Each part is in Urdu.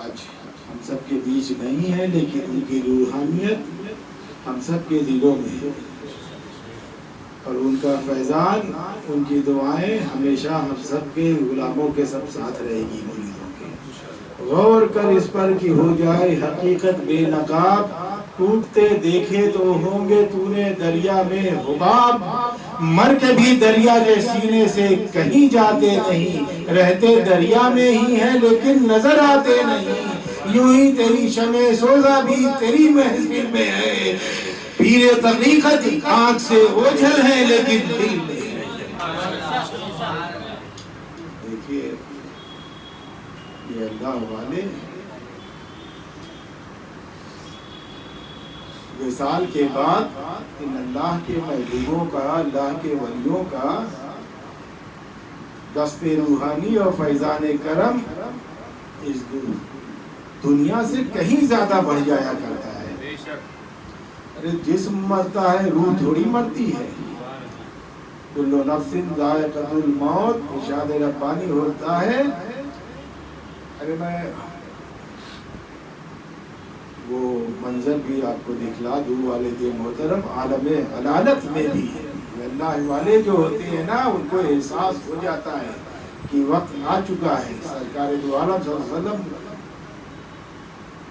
آج ہم سب کے بیچ نہیں ہے، لیکن ان کی روحانیت ہم سب کے دلوں میں ہے، اور ان کا فیضان، ان کی دعائیں ہمیشہ ہم سب کے غلاموں کے سب ساتھ رہے گی، مریدوں کے۔ غور کر اس پر کہ ہو جائے حقیقت بے نقاب، ٹوٹتے دیکھے تو ہوں گے تو نے دریا میں حباب، مر کے بھی دریا کے سینے سے کہیں جاتے نہیں، رہتے دریا میں ہی ہیں لیکن نظر آتے نہیں، یوں ہی تیری شمع سوزا بھی تیری محفل میں ہے، پیر طریقت آنکھ سے اوجھل ہے لیکن دل میں ہے۔ دیکھیے یہ اللہ والے وصال کے بعد ان اللہ کے محبوبوں کا، اللہ کے ولیوں کا دست روحانی اور فیضان کرم اس دنیا سے کہیں زیادہ بڑھ جایا کرتا ہے۔ ارے جسم مرتا ہے، روح تھوڑی مرتی ہے۔ کل نفس ذائقۃ الموت، ارشاد ربانی ہوتا ہے۔ ارے میں وہ منظر بھی آپ کو دکھلا دوں والد محترم، عالم علالت میں بھی ہے، اللہ والے جو ہوتے ہیں نا ان کو احساس ہو جاتا ہے کہ وقت آ چکا ہے۔ سرکار دو عالم صلی اللہ علیہ وسلم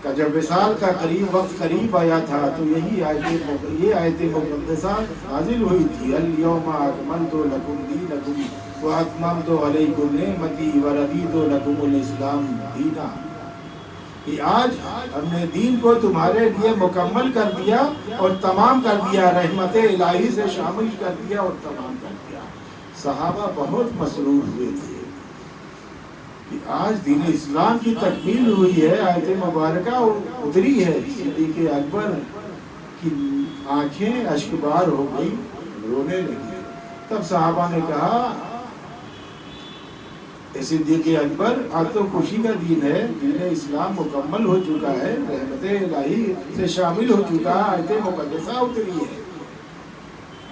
کا جب وصال کا وقت قریب آیا تھا تو یہ آیت مقدسہ نازل ہوئی تھی، الیوم اکملت لکم دینکم واتممت علیکم نعمتی ورضیت لکم الاسلام دینا، کہ آج ہم نے دین کو تمہارے لیے مکمل کر دیا اور تمام کر دیا، رحمت الہی سے شامل کر دیا اور تمام کر دیا۔ صحابہ بہت مسرور ہوئے تھے کہ آج دین اسلام کی تکمیل ہوئی ہے، آیت مبارکہ اتری ہے۔ صدیق اکبر کی آنکھیں اشکبار ہو گئی، رونے لگی۔ تب صحابہ نے کہا صدیق اکبر آج تو خوشی کا دن ہے، دین اسلام مکمل ہو چکا ہے، رحمت الہی سے شامل ہو چکا ہے، آیت مقدسہ اتری ہے،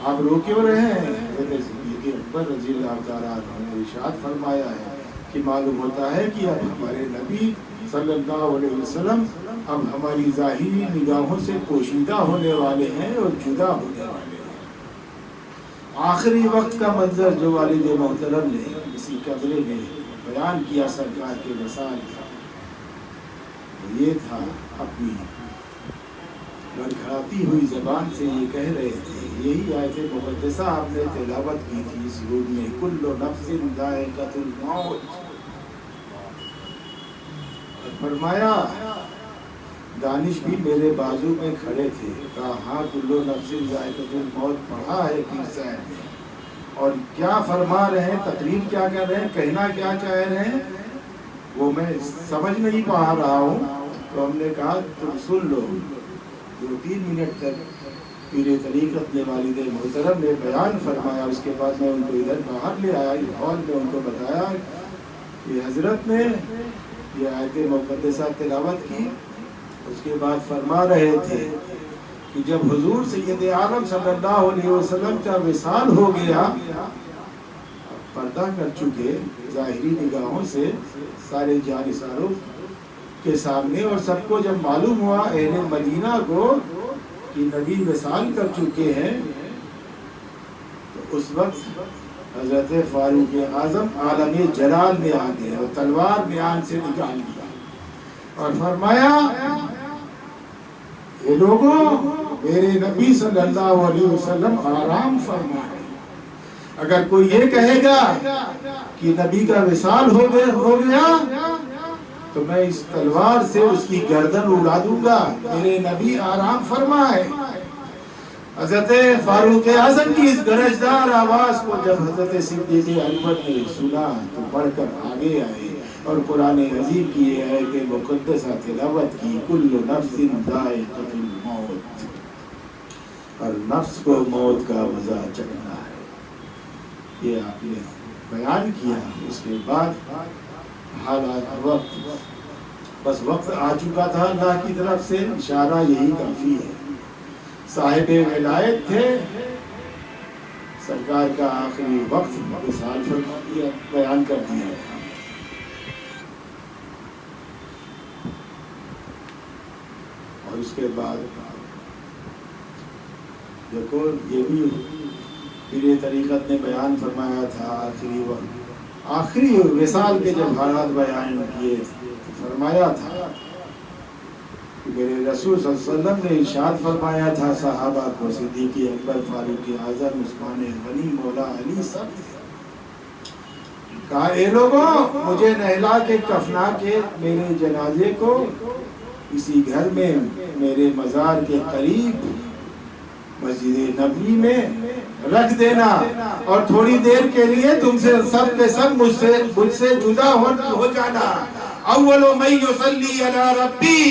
آپ رو کیوں رہے ہیں؟ حضرت صدیق اکبر رضی اللہ تعالیٰ عنہ نے ارشاد فرمایا ہے کہ معلوم ہوتا ہے کہ اب ہمارے نبی صلی اللہ علیہ وسلم اب ہماری ظاہری نگاہوں سے پوشیدہ ہونے والے ہیں اور جدا ہونے والے ہیں۔ آخری وقت کا منظر جو والد محترم نے اسی قبرے میں بیان کیا سرکار کے وصال کا، یہ تھا، اپنی لڑکھڑاتی ہوئی زبان سے یہ کہہ رہے تھے، یہی آیت مقدسہ آپ نے تلاوت کی تھی اس روز میں، کل نفس ذائقۃ الموت، اور فرمایا دانش بھی میرے بازو میں کھڑے تھے، کہا ہاں کل نفس ذائقۃ الموت پڑھا ہے پیر صاحب نے، اور کیا فرما رہے ہیں، تقریر کیا کر رہے ہیں، کہنا کیا چاہ رہے ہیں وہ میں سمجھ نہیں پا رہا ہوں، تو ہم نے کہا تم سن لو۔ 2-3 منٹ تک پیر طریقت نے والد محترم نے بیان فرمایا، اس کے بعد میں ان کو ادھر باہر لے آیا، ہال میں ان کو بتایا کہ حضرت نے یہ آیت مقدسہ تلاوت کی، اس کے بعد فرما رہے تھے کہ جب حضور سید عالم صلی اللہ علیہ وسلم کا وصال ہو گیا، پردہ کر چکے ظاہری نگاہوں سے سارے جانثاروں کے سامنے، اور سب کو جب معلوم ہوا اہل مدینہ کو کہ نبی وصال کر چکے ہیں، تو اس وقت حضرت فاروق اعظم عالم جلال میں آ گئے اور تلوار میان سے نکال دیا اور فرمایا اے لوگوں، میرے نبی صلی اللہ علیہ وسلم آرام فرمائے، اگر کوئی یہ کہے گا کہ نبی کا وصال ہو گیا تو میں اس تلوار سے اس کی گردن اڑا دوں گا، میرے نبی آرام فرمائے۔ حضرت فاروق اعظم کی اس گرجدار آواز کو جب حضرت صدیق اکبر نے سنا تو بڑھ کر آگے آئے اور قرآن عظیم کی یہ آیت مقدسہ تلاوت کی، کل نفس ذائقۃ الموت، اور نفس کو موت کا مزہ چکھنا ہے، یہ آپ نے بیان کیا۔ اس کے بعد حالات بس وقت آ چکا تھا، اللہ کی طرف سے اشارہ یہی کافی ہے، صاحب ولایت تھے، سرکار کا آخری وقت وصال فرما دیا، بیان کر دیا ہے۔ کے بعد دیکھو یہ بھی پیر طریقت نے بیان فرمایا تھا آخری وصال کے جب حالات بیان کیے فرمایا تھا کہ میرے رسول صلی اللہ علیہ وسلم نے ارشاد فرمایا تھا صحابہ کو، صدیق اکبر، فاروق اعظم، عثمان غنی، مولا علی سب کہا اے لوگوں مجھے نہلا کے کفنا کے میرے جنازے کو اسی گھر میں میرے مزار کے قریب مسجد نبوی میں رکھ دینا اور تھوڑی دیر کے لیے تم سے سب کے سب مجھ سے جدا ہو جانا۔ اول من یصلی علی ربی،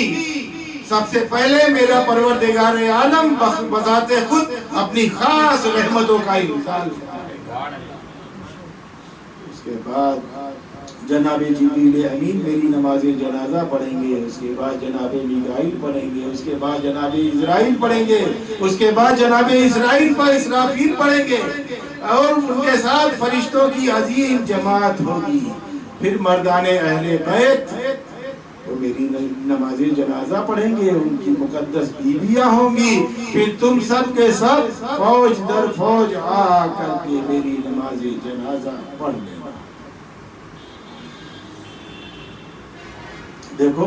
سب سے پہلے میرا پروردگار عالم بذات خود اپنی خاص رحمتوں کا انزال فرمائے گا۔ اس کے بعد جناب جبریل امین میری نماز جنازہ پڑھیں گے، اس کے بعد جناب میکائیل پڑھیں گے، اس کے بعد جناب اسرائیل پڑھیں گے، اس کے بعد جناب اسرائیل پر اسرافیل پڑھیں گے اور ان کے ساتھ فرشتوں کی عظیم جماعت ہوگی۔ پھر مردان اہل بیت وہ میری نماز جنازہ پڑھیں گے، ان کی مقدس بیویاں ہوں گی، پھر تم سب کے سب فوج در فوج آ کر کے میری نماز جنازہ پڑھ لینا۔ دیکھو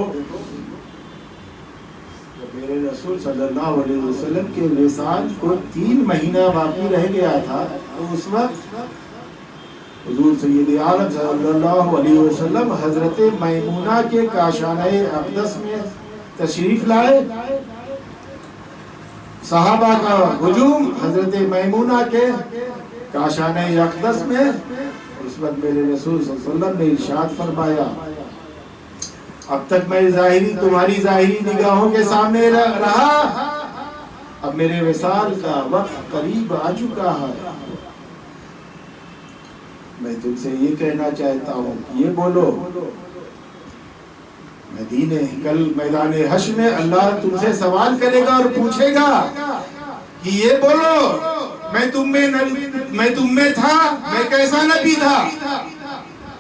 میرے رسول صلی اللہ علیہ وسلم کے وصال کو 3 مہینہ باقی رہ گیا تھا، تو اس وقت حضور سید عالم صلی اللہ علیہ وسلم حضرت میمونہ کے کاشانہ اقدس میں تشریف لائے۔ صحابہ کا ہجوم حضرت میمونہ کے کاشانہ اقدس میں، اس وقت میرے رسول صلی اللہ علیہ وسلم نے ارشاد فرمایا اب تک میں تمہاری ظاہری نگاہوں کے سامنے رہا، اب میرے وصال کا وقت قریب آ چکا ہے، میں تم سے یہ کہنا چاہتا ہوں کہ یہ بولو کل میدان حشر میں اللہ تم سے سوال کرے گا اور پوچھے گا کہ یہ بولو میں تم میں تھا، میں کیسا نبی تھا؟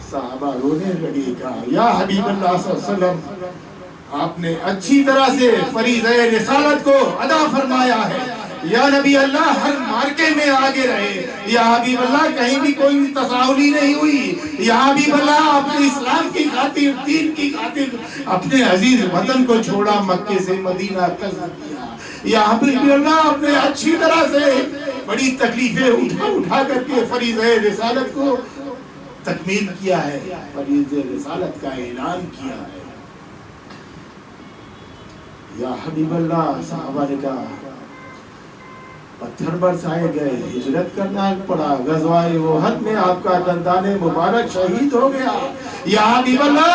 صحابہ رونے لگے، کہا یا حبیب اللہ صلی اللہ علیہ وسلم آپ نے اچھی طرح سے فریضہ رسالت کو ادا فرمایا ہے، یا نبی اللہ ہر مارکے میں آگے رہے، یا حبیب اللہ کہیں بھی کوئی تساہلی نہیں ہوئی، یا حبیب اللہ اپنے اسلام کی خاطر، دین کی خاطر اپنے عزیز وطن کو چھوڑا، مکے سے مدینہ قصد کیا، یا حبیب اللہ آپ نے اچھی طرح سے بڑی تکلیفیں اٹھا کر کے فریضہ رسالت کو تکمیل کیا ہے، فریضہ رسالت کا اعلان کیا ہے۔ یا حبیب اللہ صحابہ نے کہا پتھر برسائے گئے، ہجرت کرنا پڑا، غزوہ احد میں آپ کا دندان مبارک شہید ہو گیا، یا حبیب اللہ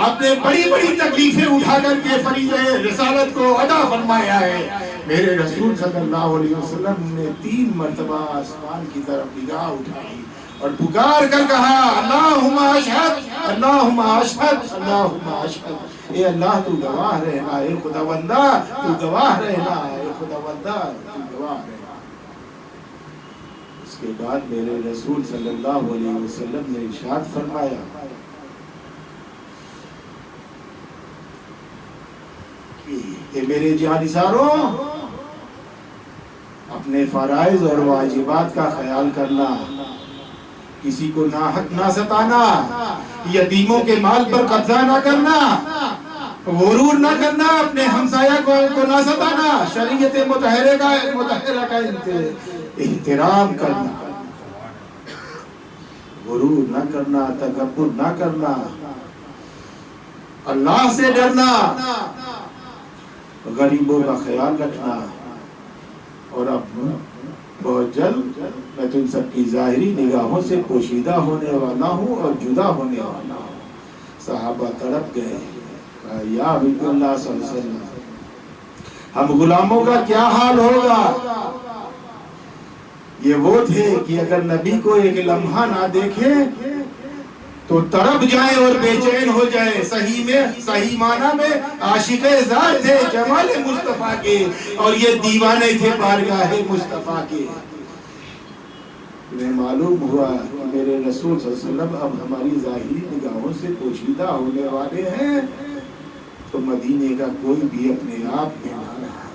آپ نے بڑی بڑی تکلیفیں اٹھا کر کے فریضہ رسالت کو ادا فرمایا ہے۔ میرے رسول صلی اللہ علیہ وسلم نے 3 مرتبہ آسمان کی طرف نگاہ اٹھائی اور پکار کر کہا اللہم اشہد، اللہم اشہد، اللہم اشہد، اے اللہ تو گواہ رہنا، اے خداوندہ تو گواہ رہنا، اے خداوندہ تو گواہ رہنا۔ اس کے بعد میرے رسول صلی اللہ علیہ وسلم نے ارشاد فرمایا کہ میرے جانثاروں اپنے فرائض اور واجبات کا خیال کرنا، کسی کو ناحق نہ ستانا، یتیموں کے مال پر قبضہ نہ کرنا، غرور نہ کرنا، اپنے ہمسایہ کو نہ ستانا، شریعت مطہرہ کا احترام کرنا، غرور نہ کرنا، تکبر نہ کرنا، اللہ سے ڈرنا، غریبوں کا خیال رکھنا، اور اب بہت جلد میں تم سب کی ظاہری نگاہوں سے پوشیدہ ہونے والا ہوں اور جدا ہونے والا ہوں۔ صحابہ تڑپ گئے، یا حبیب اللہ صلی اللہ علیہ وسلم ہم غلاموں کا کیا حال ہوگا؟ یہ وہ تھے کہ اگر نبی کو ایک لمحہ نہ دیکھیں تو تڑپ جائیں اور بے چین ہو جائیں۔ صحیح معنی میں عاشق ذات تھے جمال مصطفیٰ کے، اور یہ دیوانے تھے بارگاہ مصطفیٰ کے۔ انہیں معلوم ہوا کہ میرے رسول صلی اللہ علیہ وسلم اب ہماری ظاہری نگاہوں سے پوشیدہ ہونے والے ہیں، تو مدینے کا کوئی بھی اپنے آپ میں نہ رہا۔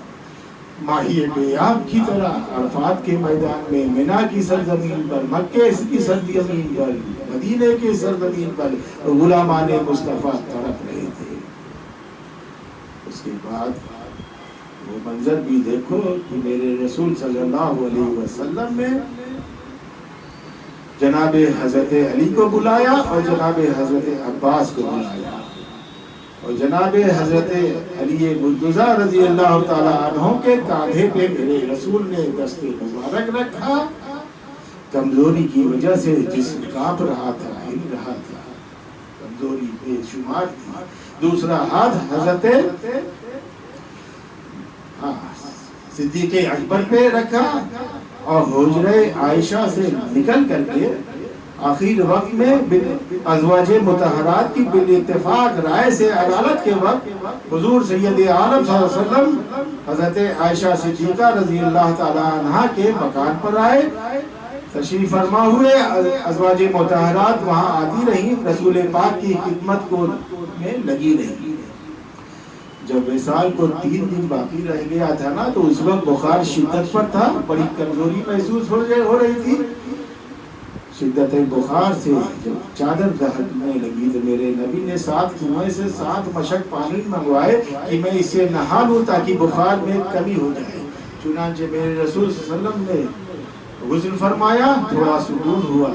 ماہی بیاب کی طرح عرفات کے میدان میں، منا کی سرزمین پر، مکے کی سرزمین پر، مدینے کی سرزمین پر غلامان مصطفیٰ تڑپ رہے تھے۔ اس کے بعد وہ منظر بھی دیکھو کہ میرے رسول صلی اللہ علیہ وسلم نے جناب حضرت علی کو بلایا اور جناب حضرت عباس کو بلایا، اور جناب حضرت علی مرتضیٰ رضی اللہ تعالی عنہ کے کاندھے پہ میرے رسول نے دست مبارک رکھا۔ کمزوری کی وجہ سے جسم کانپ رہا تھا، ہل رہا تھا، کمزوری بے شمار تھی۔ دوسرا ہاتھ حضرت صدیق اکبر پہ رکھا اور حجرہ عائشہ سے نکل کر کے آخر وقت میں ازواج مطہرات کی بالاتفاق رائے سے عدالت کے وقت حضور سید عالم صلی اللہ علیہ وسلم حضرت عائشہ صدیقہ رضی اللہ تعالی عنہا کے مکان پر آئے، تشریف فرما ہوئے۔ ازواج مطہرات وہاں آتی رہیں، رسول پاک کی خدمت کو میں لگی رہی۔ جب وصال کو 3 دن باقی رہ گیا تھا نا، تو اس وقت بخار شدت پر تھا، بڑی کمزوری محسوس ہو رہی تھی۔ شدت بخار سے جب چادر دہنے لگی تو میرے نبی نے 7 کنویں سے 7 مشک پانی منگوائے کہ میں اسے نہا لوں تاکہ بخار میں کمی ہو جائے۔ چنانچہ میرے رسول صلی اللہ علیہ وسلم نے غسل فرمایا، تھوڑا سکون ہوا۔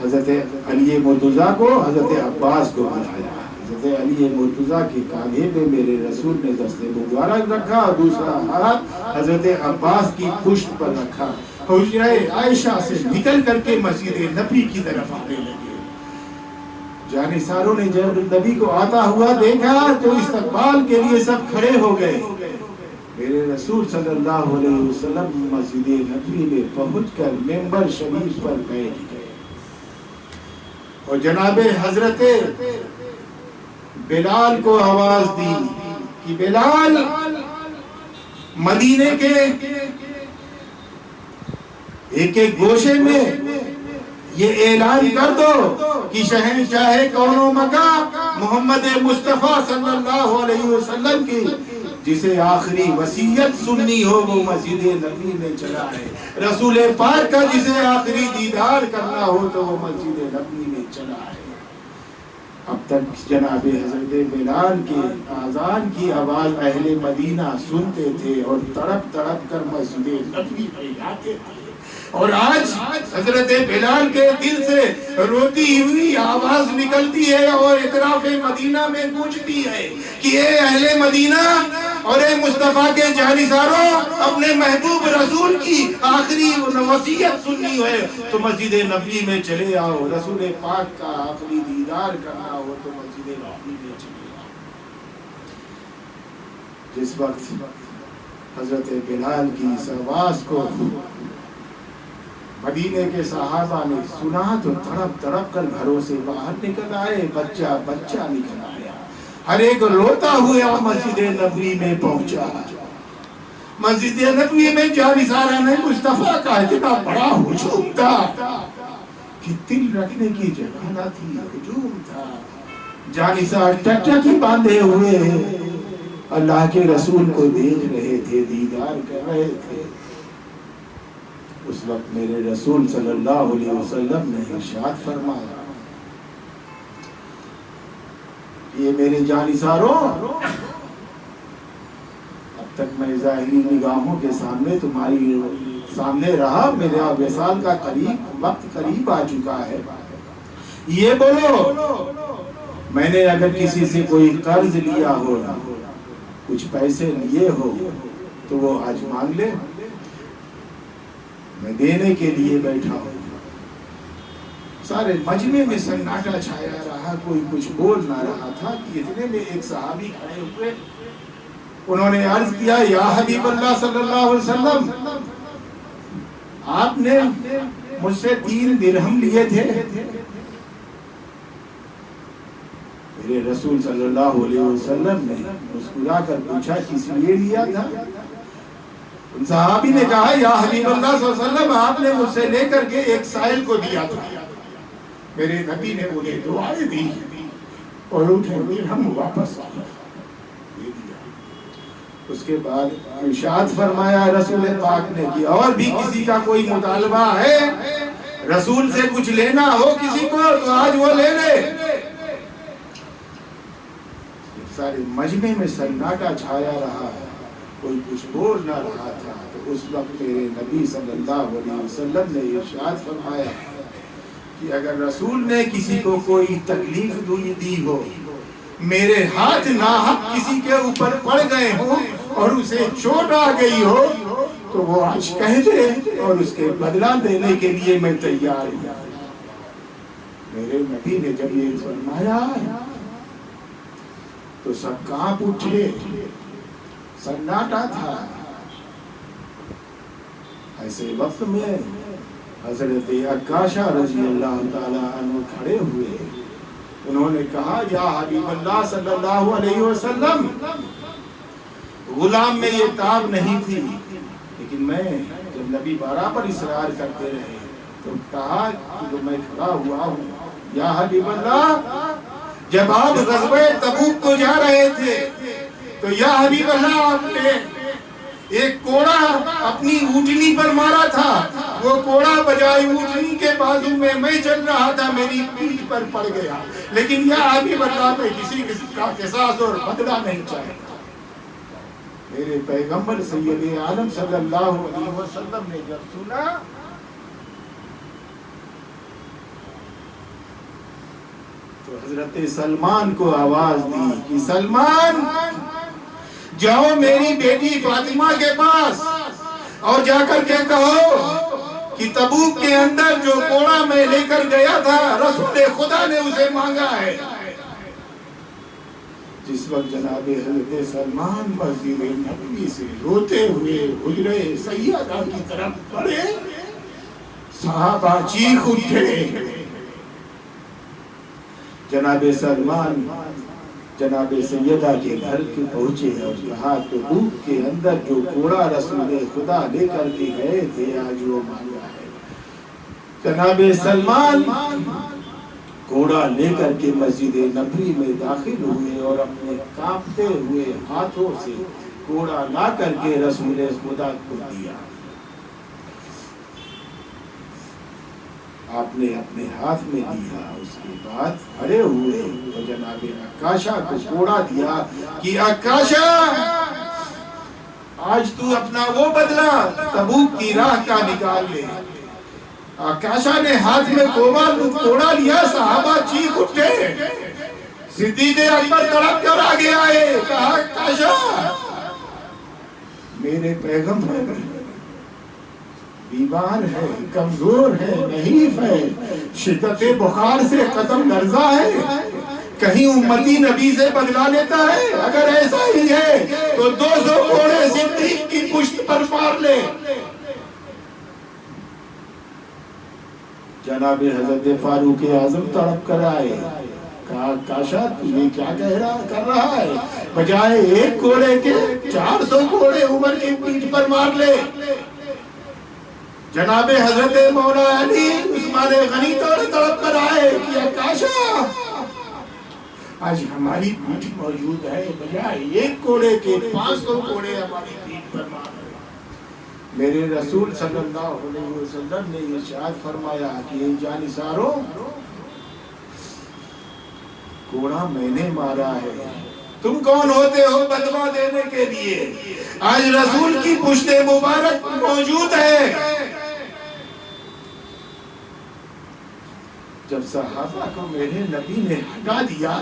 حضرت علی مرتضیٰ کو حضرت عباس کو بلایا، حضرت علی مرتضیٰ کے کاندھے پہ میرے رسول نے دست مبارک رکھا اور دوسرا ہاتھ حضرت عباس کی پشت پر رکھا۔ حجرہ عائشہ سے نکل کر کے مسجد نبی کی طرف آنے لگے۔ جانثاروں نے جب نبی کو آتا ہوا دیکھا تو استقبال کے لیے سب کھڑے ہو گئے۔ میرے رسول صلی اللہ علیہ وسلم مسجد نبی میں پہنچ کر منبر شریف پر بیٹھ گئے اور جناب حضرت بلال کو آواز دی کہ بلال، مدینے کے ایک ایک گوشے میں یہ اعلان کر دو کہ شہنشاہ کون و مکان محمد مصطفیٰ صلی اللہ علیہ وسلم کی جسے آخری وصیت سننی ہو وہ مسجد نبی میں چلا ہے، رسول پاک کا جسے آخری دیدار کرنا ہو تو وہ مسجد نبی میں چلا ہے۔ اب تک جناب حضرت بلال کے آذان کی آواز اہل مدینہ سنتے تھے اور تڑپ تڑپ کر مسجد نبوی میں آتے تھے، اور آج حضرت بلال کے دل سے روتی ہوئی آواز نکلتی ہے اور اطراف مدینہ میں گونجتی ہے کہ اے اہل مدینہ اور اے مصطفیٰ کے جانثاروں، اپنے محبوب رسول کی آخری وصیت سننی ہے تو مسجد نبوی میں چلے آؤ، رسول پاک کا آخری دیدار کرنا ہو تو مسجد نبوی میں چلے آؤ۔ جس وقت حضرت بلال کی اس آواز کو مدینے کے صحابہ نے سنا تو تڑپ تڑپ کر گھروں سے باہر نکل آئے، بچہ بچہ نکل آیا، ہر ایک روتا ہوا مسجد نبوی میں پہنچا۔ مسجد نبوی میں جانثاران مصطفیٰ کا اتنا بڑا ہجوم تھا کہ دل رکھنے کی جگہ نہ تھی، ہجوم تھا۔ جانثار ٹکٹکی باندھے ہوئے اللہ کے رسول کو دیکھ رہے تھے، دیدار کر رہے تھے۔ اس وقت میرے رسول صلی اللہ علیہ وسلم نے ارشاد فرمایا، یہ میرے جانثاروں، اب تک میں ظاہری نگاہوں کے سامنے تمہاری سامنے رہا، میرے وصال کا وقت قریب آ چکا ہے، یہ بولو میں نے اگر کسی سے کوئی قرض لیا ہو، کچھ پیسے لیے ہو تو وہ آج مانگ لے، میں دینے کے لیے بیٹھا ہوں۔ سارے مجمع میں سناٹا چھایا رہا، کوئی کچھ بول نہ رہا تھا کہ اتنے میں ایک صحابی کھڑے ہوئے، انہوں نے عرض کیا، یا حبیب اللہ صلی اللہ علیہ وسلم، آپ نے مجھ سے 3 درہم لیے تھے۔ میرے رسول صلی اللہ علیہ وسلم نے مسکرا کر پوچھا، کس لیے لیا تھا؟ ان صحابی نے کہا، یا حبیب اللہ صلی اللہ علیہ وسلم، آپ نے مجھ سے لے کر کے ایک سائل کو دیا تھا، میرے نبی نے انہیں دعائیں دی، اور اٹھے پھر ہم واپس آئے. اس کے بعد ارشاد فرمایا رسول پاک نے کہ اور بھی کسی کا کوئی مطالبہ ہے، رسول سے کچھ لینا ہو کسی کو تو آج وہ لے لے. سارے مجمع میں سناٹا چھایا رہا، کوئی کچھ بول نہ رہا تھا. تو اس وقت میرے نبی صلی اللہ علیہ وسلم نے ارشاد فرمایا کہ اگر رسول نے کسی کو کوئی تکلیف دی ہو، میرے ہاتھ ناحق کسی کے اوپر پڑ گئے ہوں اور اسے چوٹ آ گئی ہو تو وہ آج کہہ دے اور اس کے بدلہ دینے کے لیے میں تیار ہوں. میرے نبی نے جب یہ فرمایا تو سب کانپ اٹھے، سناٹا تھا. ایسے وقت میں حضرت عکاشہ رضی اللہ تعالی عنہ کھڑے ہوئے. انہوں نے کہا یا حبیب اللہ صلی اللہ علیہ وسلم، غلام میں یہ تاب نہیں تھی، لیکن میں جب نبی بارہ پر اصرار کرتے رہے تو کہا کہ میں کھڑا ہوا ہوں. یا حبیب اللہ، جب آپ غزوہ تبوک کو جا رہے تھے تو یا حبیب اللہ آپ نے ایک کوڑا اپنی اونٹنی پر مارا تھا. وہ کوڑا بجائے اونٹنی کے بازو میں چل رہا تھا، میری پیٹھ پر پڑ گیا. لیکن یا حبیب اللہ پہ کسی کا قصاص اور بدلہ نہیں چاہتا. میرے پیغمبر سید عالم صلی اللہ علیہ وسلم نے جب سنا تو حضرت سلمان کو آواز دی کہ سلمان، جاؤ میری بیٹی فاطمہ کے پاس اور جا کر کے کہو کہ تبوک کے اندر جو کوڑا میں لے کر گیا تھا رسول خدا نے اسے مانگا ہے. جس وقت جناب حضرت سلمان مسجد نبوی سے روتے ہوئے حجرہ سیدہ کی طرف بڑھے، صحابہ چیخ اٹھے. جناب سلمان جناب سیدہ کے گھر کے پہنچے اور کہا تبوک کے اندر جو کوڑا رسول خدا لے کر کے گئے تھے آج وہ مانگا ہے. جناب سلمان کوڑا لے کر کے مسجد نبوی میں داخل ہوئے اور اپنے کانپتے ہوئے ہاتھوں سے کوڑا لا کر کے رسول خدا کو دیا. آپ نے اپنے ہاتھ میں دیا. اس کے بعد کھڑے ہوئے اور جناب عکاشہ کو کوڑا دیا کہ عکاشہ، آج تو اپنا وہ بدلہ تبوک کی راہ کا نکال لے. عکاشہ نے ہاتھ میں کوڑا لیا. صحابہ چیخ اٹھے. صدیق اکبر تڑپ کر آگے آئے، کہا عکاشہ، میرے پیغمبر بیمار ہے، کمزور ہے، نحیف ہے، شدت بخار سے قدم لرزہ ہے، کہیں امتی نبی سے بدلا لیتا ہے. اگر ایسا ہی ہے تو 200 گھوڑے صدیق کی پشت پر مار لے. جناب حضرت فاروق اعظم تڑپ کر آئے، کہا عکاشہ تمہیں کیا کر رہا ہے؟ بجائے ایک گھوڑے کے 400 گھوڑے عمر کی پیٹھ پر مار لے. جناب حضرت مولا علی عثمان غنی تڑپ کر آئے کہ عکاشہ، آج ہماری پیٹھ موجود ہے، بجائے ایک گھوڑے کے 500 گھوڑے ہماری پیٹھ پر مار لے. میرے رسول صلی اللہ علیہ وسلم نے ارشاد فرمایا کہ جانثاروں، کوڑا میں نے مارا ہے، تم کون ہوتے ہو بدلہ دینے کے لیے؟ آج رسول کی پشت مبارک موجود ہے. جب صحابہ کو میرے نبی نے ہٹا دیا،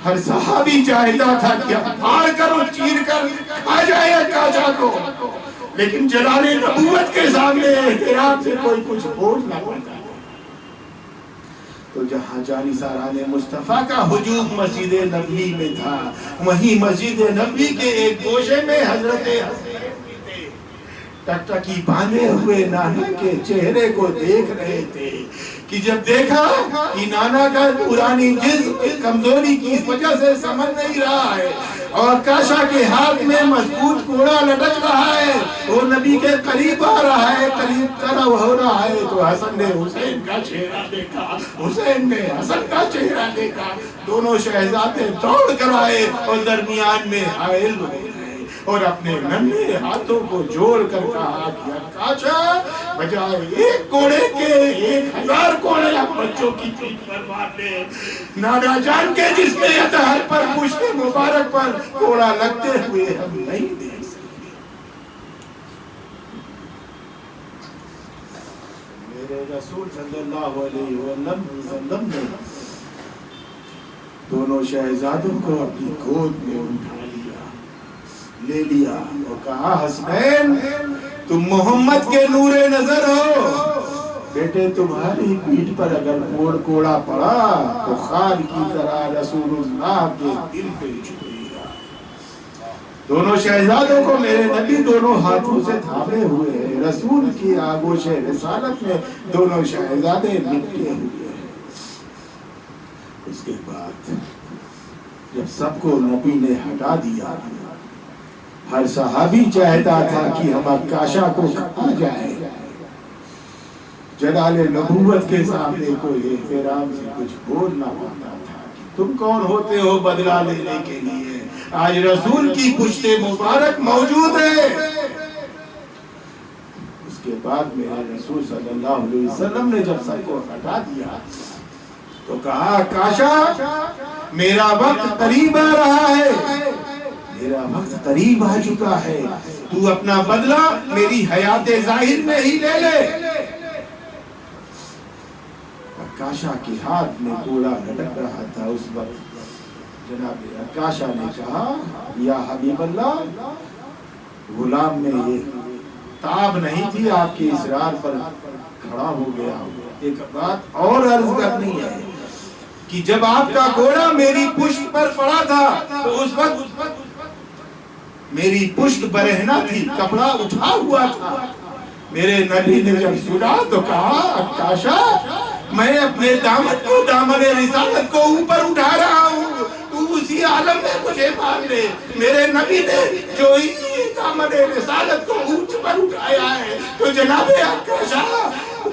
ہر صحابی چاہتا تھا کہ پھاڑ کر اور چیر کر کھا جائے عکاشہ کو، لیکن جلال نبوت کے سامنے احترام سے کوئی کچھ بول نہ پاتا. تو جہاں جانثاران مصطفیٰ کا ہجوم مسجد نبوی میں تھا، وہیں مسجد نبوی کے ایک گوشے میں حضرت ٹکٹکی باندھے ہوئے نانا کے چہرے کو دیکھ رہے تھے کہ جب دیکھا کہ نانا کا پرانی جسم کمزوری کی وجہ سے سمجھ نہیں رہا ہے، اور کاشا کے ہاتھ میں مضبوط کوڑا لٹک رہا ہے، وہ نبی کے قریب آ رہا ہے، قریب طرف ہو رہا ہے تو حسن نے حسین کا چہرہ دیکھا، حسین نے حسن کا چہرہ دیکھا، دونوں شہزادے دوڑ کر آئے اور درمیان میں حائل ہو گئے اور اپنے ننھے ہاتھوں کو جوڑ کر کہا کہ کاشا بجائے ایک کوڑے کے 1000 کوڑے آپ بچوں کی پیٹھ پر مار لے، نانا جان کے جس میں اطہر پر پشت مبارک پر کوڑا لگتے ہوئے ہم نہیں دیکھ سکتے۔ میرے رسول صلی اللہ علیہ وسلم نے دونوں شہزادوں کو اپنی گود میں اٹھا لے لیا اور کہا حسنین تم محمد کے نور نظر ہو، بیٹے تمہاری پیٹھ پر اگر کوڑا پڑا تو خال کی طرح رسول اللہ کے دل پہ چھپے گا۔ دونوں شہزادوں کو میرے نبی دونوں ہاتھوں سے تھامے ہوئے ہیں، رسول کی آغوش رسالت میں دونوں شہزادے لپٹے ہوئے ہیں۔ اس کے بعد جب سب کو نبی نے ہٹا دیا، ہر صحابی چاہتا تھا کہ ہم کاشا کو کہا جائے، جلال نبوت کے سامنے کوئی احترام سے کچھ بول نہ پاتا تھا کہ تم کون ہوتے ہو بدلہ لینے کے لیے، آج رسول کی پشت مبارک موجود ہے۔ اس کے بعد میرے رسول صلی اللہ علیہ وسلم نے جب سب کو ہٹا دیا تو کہا کاشا میرا وقت قریب آ رہا ہے، میرا وقت قریب آ چکا ہے، تو اپنا بدلہ میری حیات ظاہر میں ہی لے لے۔ کاشا کے ہاتھ میں کوڑا لٹک رہا تھا اس وقت، جناب کاشا نے کہا یا حبیب اللہ، غلام میں یہ تاب نہیں تھی آپ کے اصرار پر کھڑا ہو گیا۔ ایک بات اور عرض کرنی ہے کہ جب آپ کا گھوڑا میری پشت پر پڑا تھا تو اس وقت میری پشت برہنہ تھی، کپڑا اٹھا ہوا تھا۔ میرے نبی نے جب سنا تو کہا کاشا میں اپنے دامن رسالت کو اوپر اٹھا رہا ہوں، تو اسی عالم میں مجھے مار لے۔ میرے نبی نے جو ہی دامن رسالت کو اونچ پر اٹھایا ہے تو جناب کاشا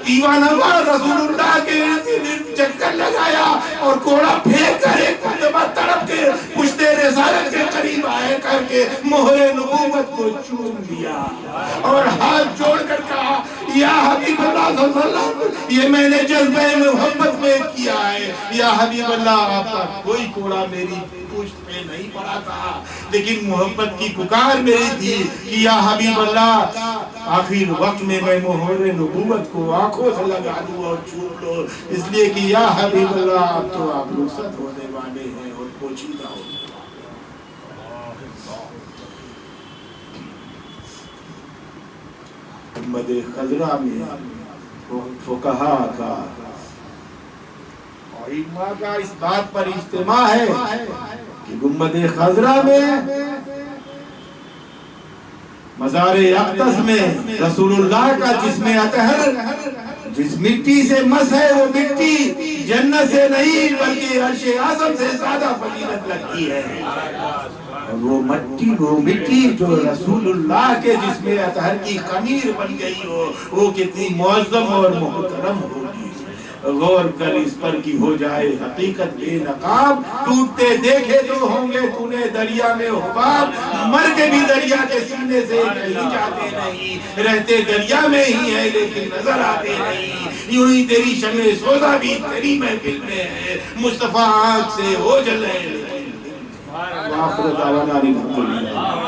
دیوانہ رسول اللہ کے چکر لگایا اور کوڑا پھینک کر ایک مرتبہ تڑپ کے پشت رسالت کے قریب آئے کر کے مہر نبوت کو چوم دیا اور ہاتھ جوڑ کر کہا یا حبیب اللہ صلی اللہ علیہ وسلم یہ میں نے جذبہ محبت میں کیا ہے، یا حبیب اللہ آپ کا کوئی کوڑا میری پشت پہ نہیں پڑا تھا، لیکن محبت کی پکار میری تھی کہ یا حبیب اللہ آخر وقت میں مہر نبوت کو آنکھوں سے لگا دوں اور چھوڑ لو، اس لیے کہ یا حبیب اللہ اب تو آپ رخصت ہونے والے ہیں اور پوشیدہ ہونے والے۔ گنبد خضرا میں فقہا کا اور علماء کا اس بات پر اجتماع ہے کہ گنبد خضرا میں مزار اقدس میں رسول اللہ کا جسم اطہر جس مٹی سے مس ہے وہ مٹی جنت سے نہیں بلکہ عرش اعظم سے زیادہ فضیلت لگتی ہے، اور وہ مٹی جو رسول اللہ کے جسم اطہر کی خمیر بن گئی ہو وہ کتنی معظم اور محترم ہوگی۔ غور کر اس پر کی ہو جائے حقیقت بے نقاب، ٹوٹتے دیکھے تو ہوں گے تو نے دریا میں حباب، مر کے بھی دریا کے سینے سے کہیں جاتے نہیں، رہتے دریا میں ہی ہے لیکن نظر آتے نہیں، یوں ہی تیری شمع سوزا بھی تیری محفل میں ہے، مصطفیٰ آنکھ سے ہو جلے لیکن وآخر دعوانا الحمدللہ۔